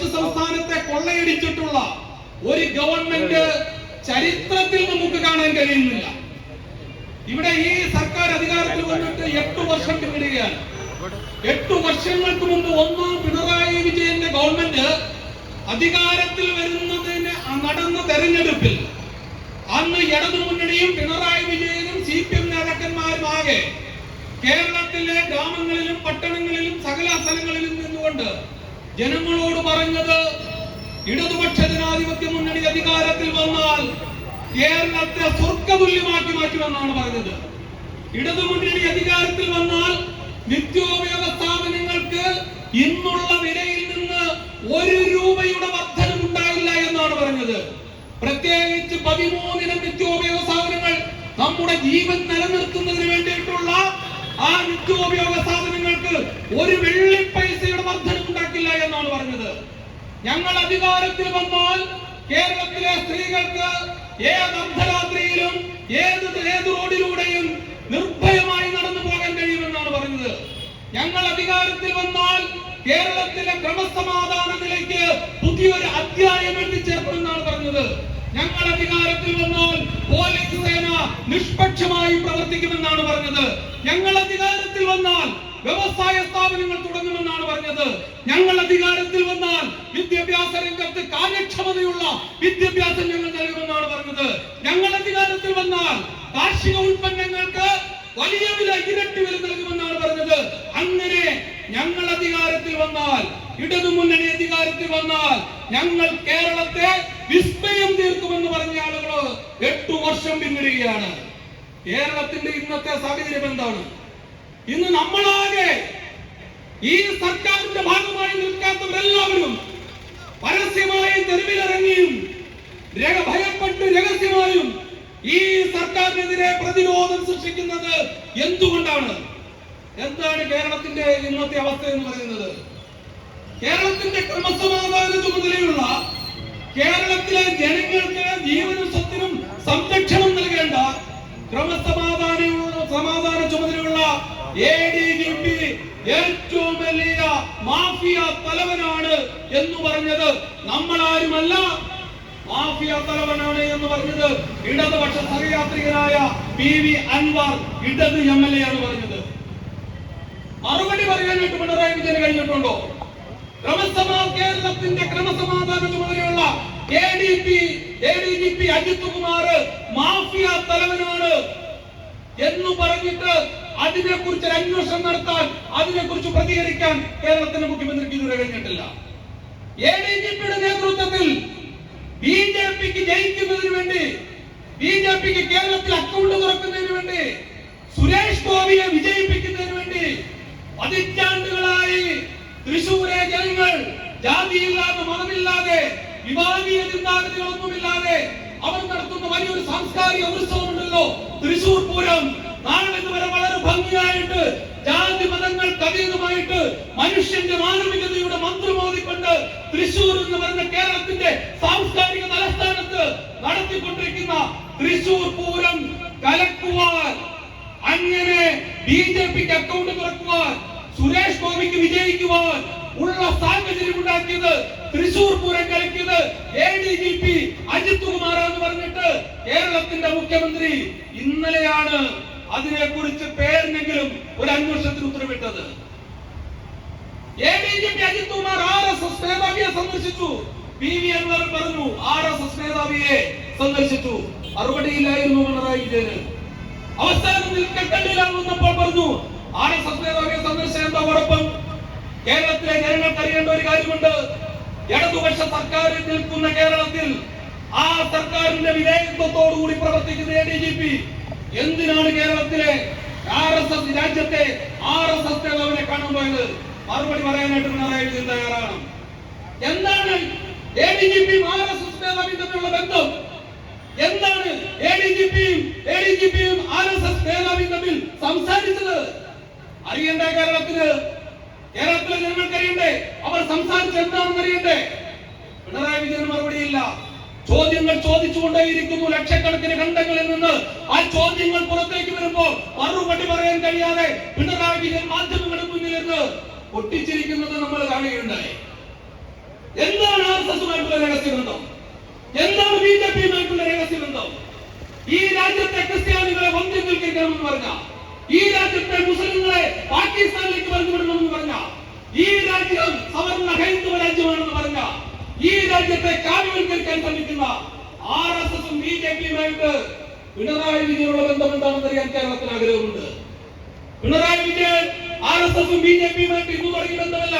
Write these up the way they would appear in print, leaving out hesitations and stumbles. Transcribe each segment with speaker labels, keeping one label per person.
Speaker 1: കൊച്ചു സംസ്ഥാനത്തെ കൊള്ളയടിച്ചിട്ടുള്ള ഒരു ഗവൺമെന്റ് ചരിത്രത്തിൽ നമുക്ക് കാണാൻ കഴിയുന്നില്ല. ഇവിടെ ഈ സർക്കാർ അധികാരത്തിൽ വന്നിട്ട് 8 വർഷം പിന്നിടുകയാണ്. 8 വർഷങ്ങൾക്ക് മുമ്പ് ഒന്നാം പിണറായി വിജയന്റെ ഗവൺമെന്റ് അധികാരത്തിൽ വരുന്നതിന് നടന്ന തെരഞ്ഞെടുപ്പിൽ അന്ന് ഇടതുമുന്നണിയും പിണറായി വിജയനും CPM നേതാക്കന്മാരുമാകെ കേരളത്തിലെ ഗ്രാമങ്ങളിലും പട്ടണങ്ങളിലും സകല സ്ഥലങ്ങളിലും നിന്നുകൊണ്ട് ജനങ്ങളോട് പറഞ്ഞത്, ഇടതുപക്ഷ ജനാധിപത്യ മുന്നണി അധികാരത്തിൽ വന്നാൽ കേരളത്തെ സ്വർഗതുല്യമാക്കി മാറ്റുമെന്നാണ് പറഞ്ഞത്. ഇടതുമുന്നണി അധികാരത്തിൽ വന്നാൽ നിത്യോപയോഗ സ്ഥാപനങ്ങൾക്ക് ഇന്നുള്ള വിലയിൽ നിന്ന് 1 രൂപയുടെ വർധനമുണ്ടായില്ല എന്നാണ് പറഞ്ഞത്. പ്രത്യേകിച്ച് 13 നിത്യോപയോഗ സാധനങ്ങൾ നമ്മുടെ ജീവൻ നിലനിർത്തുന്നതിന് വേണ്ടിയിട്ടുള്ള ആ നിത്യോപയോഗ സാധനങ്ങൾക്ക് 1 വെള്ളിപ്പൈസയുടെ വർധനമുണ്ടാക്കില്ല എന്നാണ് പറഞ്ഞത്. ഞങ്ങൾ അധികാരത്തിൽ വന്നാൽ കേരളത്തിലെ സ്ത്രീകൾക്ക് ഏത് അർദ്ധരാത്രിയിലും ഏത് റോഡിലൂടെയും നിർഭയമായി നടന്നു പോകാൻ കഴിയുമെന്നാണ് പറഞ്ഞത്. ഞങ്ങൾ അധികാരത്തിൽ വന്നാൽ കേരളത്തിലെ ക്രമസമാധാന നിലയ്ക്ക് പുതിയൊരു അധ്യായം എത്തിച്ചേർക്കുമെന്നാണ് പറഞ്ഞത്. ഞങ്ങൾ അധികാരത്തിൽ വന്നാൽ പോലീസ് സേന നിഷ്പക്ഷമായി പ്രവർത്തിക്കുമെന്നാണ് പറഞ്ഞത്. ഞങ്ങൾ അധികാരത്തിൽ വന്നാൽ വ്യവസായ സ്ഥാപനങ്ങൾ തുടങ്ങുമെന്നാണ് പറഞ്ഞത്. ഞങ്ങൾ അധികാരത്തിൽ വന്നാൽ വിദ്യാഭ്യാസ രംഗത്ത് കാര്യക്ഷമതയുള്ള വിദ്യാഭ്യാസം ഞങ്ങൾ നൽകുമെന്നാണ് പറഞ്ഞത്. ഞങ്ങൾ അധികാരത്തിൽ വന്നാൽ കാർഷിക ഉൽപ്പന്നങ്ങൾക്ക് വലിയ വില, ഇരട്ടി വില നൽകുമെന്നാണ് പറഞ്ഞത്. അങ്ങനെ ഞങ്ങൾ അധികാരത്തിൽ വന്നാൽ, ഇടതുമുന്നണി അധികാരത്തിൽ വന്നാൽ ഞങ്ങൾ കേരളത്തെ വിസ്മയം തീർക്കുമെന്ന് പറഞ്ഞ ആളുകൾ 8 വർഷം പിന്നിടുകയാണ്. കേരളത്തിന്റെ ഇന്നത്തെ സാഹചര്യം എന്താണ്? ഇന്ന് നമ്മളാകെ ഈ സർക്കാരിന്റെ ഭാഗമായി നിൽക്കാത്തവരെല്ലാവരും പരസ്യമായി തെരുവിലിറങ്ങിയും ഭയപ്പെട്ട് രഹസ്യമായും ഈ സർക്കാരിനെതിരെ പ്രതിരോധം സൃഷ്ടിക്കുന്നത് എന്തുകൊണ്ടാണ്? എന്താണ് കേരളത്തിന്റെ ഇന്നത്തെ അവസ്ഥ എന്ന് പറയുന്നത്? കേരളത്തിന്റെ ക്രമസമാധാന ചുമതലയുള്ള, കേരളത്തിലെ ജനങ്ങൾക്ക് ജീവനും സ്വത്തിനും സംരക്ഷണം നൽകേണ്ട സമാധാന ചുമതലയുള്ള ADGP ഏറ്റവും വലിയ മാഫിയ തലവനാണ് എന്ന് പറഞ്ഞത് നമ്മളാരുമല്ല. മാഫിയ തലവനാണ് എന്ന് പറഞ്ഞത് ഇടതുപക്ഷ സഹയാത്രികനായ PV അൻവർ, ഇടത് MLA ആണ് പറഞ്ഞത്. മറുപടി പറയാനായിട്ട് പിണറായി വിജയന് കഴിഞ്ഞിട്ടുണ്ടോ? കേരളത്തിന്റെ ക്രമസമാധാന ചുമതലയുള്ള ADGP അജിത് കുമാർ മാഫിയ തലവനാണ് എന്ന് പറഞ്ഞിട്ട് അതിനെക്കുറിച്ച് ഒരു അന്വേഷണം നടത്താൻ, അതിനെക്കുറിച്ച് പ്രതികരിക്കാൻ കേരളത്തിന്റെ മുഖ്യമന്ത്രിക്ക് ഇതുവരെ കഴിഞ്ഞിട്ടില്ല. ADGPയുടെ നേതൃത്വത്തിൽ BJPക്ക് ജയിക്കുന്നതിന് വേണ്ടി, BJPക്ക് കേരളത്തിൽ അക്കൗണ്ട് തുറക്കുന്നതിന് വേണ്ടി, സുരേഷ് ഗോപിയെ വിജയിപ്പിക്കുന്നതിന് വേണ്ടി പതിറ്റാണ്ടുകളായി തൃശൂരെ ജനങ്ങൾ ജാതിയില്ലാതെ, മതമില്ലാതെ, വിഭാഗീയ ചിന്താഗതികളൊന്നുമില്ലാതെ അവർ നടത്തുന്ന വലിയൊരു സാംസ്കാരിക ഉത്സവമുണ്ടല്ലോ, തൃശൂർ പൂരം. നാളെ വരെ വളരെ ഭംഗിയായിട്ട് ജാതി മതങ്ങൾക്ക് അതീതമായിട്ട് മനുഷ്യന്റെ മാനവികതയുടെ മന്ത്രം ഓതിക്കൊണ്ട് തൃശൂർ എന്ന് പറഞ്ഞ കേരളത്തിന്റെ സാംസ്കാരിക തലസ്ഥാനത്ത് നടത്തിക്കൊണ്ടിരിക്കുന്ന തൃശൂർ പൂരം കലക്കുവാൻ, അങ്ങനെ BJPക്ക് അക്കൗണ്ട് തുറക്കുവാൻ, സുരേഷ് ഗോപിക്ക് വിജയിക്കുവാൻ ഉള്ള സാഹചര്യം ഉണ്ടാക്കിയത്, തൃശൂർ പൂരം കളിക്കുന്നത് ADGP അജിത് കുമാർ എന്ന് പറഞ്ഞിട്ട് കേരളത്തിന്റെ മുഖ്യമന്ത്രി ഇന്നലെയാണ് അതിനെക്കുറിച്ച് പേരിനെങ്കിലും ഒരു അന്വേഷണത്തിന് ഉത്തരവിട്ടത്. ADGP അജിത് കുമാർ RSS മേധാവിയെ സന്ദർശിച്ചു. PV അൻവർ പറഞ്ഞു RSS മേധാവിയെ സന്ദർശിച്ചു. മറുപടിയില്ലായിരുന്നു പിണറായി വിജയന്. അവസാനം നിൽക്കട്ടലിലാവുന്നപ്പോൾ പറഞ്ഞു RSS മേധാവിയെ സന്ദർശിച്ചതിന്റെ കുഴപ്പം കേരളത്തിലെ ജനങ്ങൾക്ക് അറിയേണ്ട ഒരു കാര്യമുണ്ട്. ഇടതുപക്ഷ സർക്കാരിൽ നിൽക്കുന്ന കേരളത്തിൽ ആ സർക്കാരിന്റെ വിധേയത്വത്തോടുകൂടി പ്രവർത്തിക്കുന്ന ADGP എന്തിനാണ് കേരളത്തിലെ രാജ്യത്തെ RSS നേതാവിനെ കാണാൻ പോയത്? മറുപടി പറയാനായിട്ട് പിണറായി വിജയൻ തയ്യാറാണ്. എന്താണ് ADGPയും RSS നേതാവും തമ്മിലുള്ള ബന്ധം? എന്താണ് ADGPയും RSS നേതാവും തമ്മിൽ സംസാരിച്ചത്? അറിയണ്ടേ? കേരളത്തിലെ ജനങ്ങൾക്ക് അറിയണ്ടേ? അവർ സംസാരിച്ച് എന്താണെന്ന് അറിയണ്ടേ? പിണറായി വിജയൻ മറുപടിയില്ല. ചോദ്യങ്ങൾ ചോദിച്ചുകൊണ്ടേയിരിക്കുന്നു ലക്ഷക്കണക്കിന് ഖണ്ഡങ്ങളിൽ നിന്ന്. ആ ചോദ്യങ്ങൾ പുറത്തേക്ക് വരുമ്പോൾ മറുപടി പറയാൻ കഴിയാതെ പിണറായി വിജയൻ മാധ്യമങ്ങളുടെ മുന്നിൽ നിന്ന് പൊട്ടിച്ചിരിക്കുന്നത് നമ്മൾ കാണുകയുണ്ടായി. തമ്മിലുള്ള രഹസ്യബന്ധം, ഈ രാജ്യത്തെ ക്രിസ്ത്യാനികളെ വന്ധ്യവൽക്കരിക്കണമെന്ന് പറഞ്ഞ, ഈ രാജ്യത്തെ മുസ്ലിങ്ങളെ പാകിസ്ഥാനിലേക്ക് പറഞ്ഞുവിടണമെന്ന് പറഞ്ഞ, ഈ രാജ്യം സവർണ ഹൈന്ദവ രാജ്യമാണെന്ന് പറഞ്ഞ, ഈ രാജ്യത്തെ കാവ്യവൽക്കരിക്കാൻ ശ്രമിക്കുന്ന RSSഉം BJPയുമായിട്ട് പിണറായി വിജയനുള്ള ബന്ധം എന്താണെന്ന് അറിയാൻ കേരളത്തിന് ആഗ്രഹമുണ്ട്. പിണറായി വിജയൻ RSSഉം BJPയുമായിട്ട് ഇന്നു തുടങ്ങിയ ബന്ധമല്ല,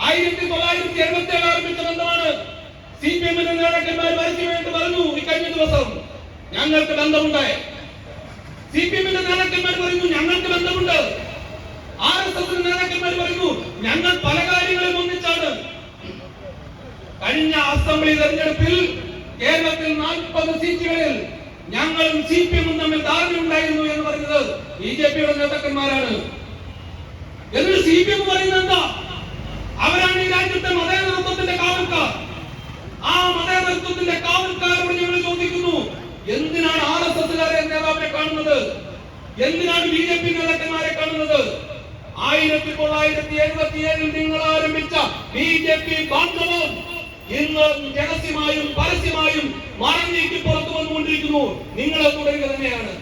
Speaker 1: 1977 ആരംഭിച്ച ബന്ധമാണ്. CPM-ന്റെ നേതാക്കന്മാർ പരസ്യമായിട്ട് പറഞ്ഞു ഇക്കഴിഞ്ഞ ദിവസം ഞങ്ങൾക്ക് ബന്ധമുണ്ട്. CPM-ന്റെ നേതാക്കന്മാർ പറയുന്നു ഞങ്ങൾക്ക് ബന്ധമുണ്ട്. RSS നേതാക്കന്മാർ പറയുന്നു ഞങ്ങൾ പല കാര്യങ്ങളും ഒന്നിച്ചാണ്. കഴിഞ്ഞ അസംബ്ലി തെരഞ്ഞെടുപ്പിൽ കേരളത്തിൽ 40 സീറ്റുകളിൽ ഞങ്ങളും CPM-ഉം തമ്മിൽ ധാരണയുണ്ടായിരുന്നു എന്ന് പറഞ്ഞത് BJPയുടെ നേതാക്കന്മാരാണ്. എന്നിട്ട് CPM പറയുന്നത് എന്താ? അവരാണ് ഈ രാജ്യത്തെ മതേതരത്വത്തിന്റെ കാവൽക്കാർ. ആ മതേതരത്വത്തിന്റെ കാവൽക്കാരോട് ഞങ്ങൾ ചോദിക്കുന്നു, എന്തിനാണ് RSSകാരെ നേതാവിനെ കാണുന്നത്? എന്തിനാണ് BJP നേതാക്കന്മാരെ കാണുന്നത്? 1977 നിങ്ങൾ ആരംഭിച്ച BJP ബാന്ധവം ഇന്ന് രഹസ്യമായും പരസ്യമായും മറഞ്ഞേക്ക് പുറത്തു വന്നുകൊണ്ടിരിക്കുന്നു. നിങ്ങളെ തുടരുക തന്നെയാണ്.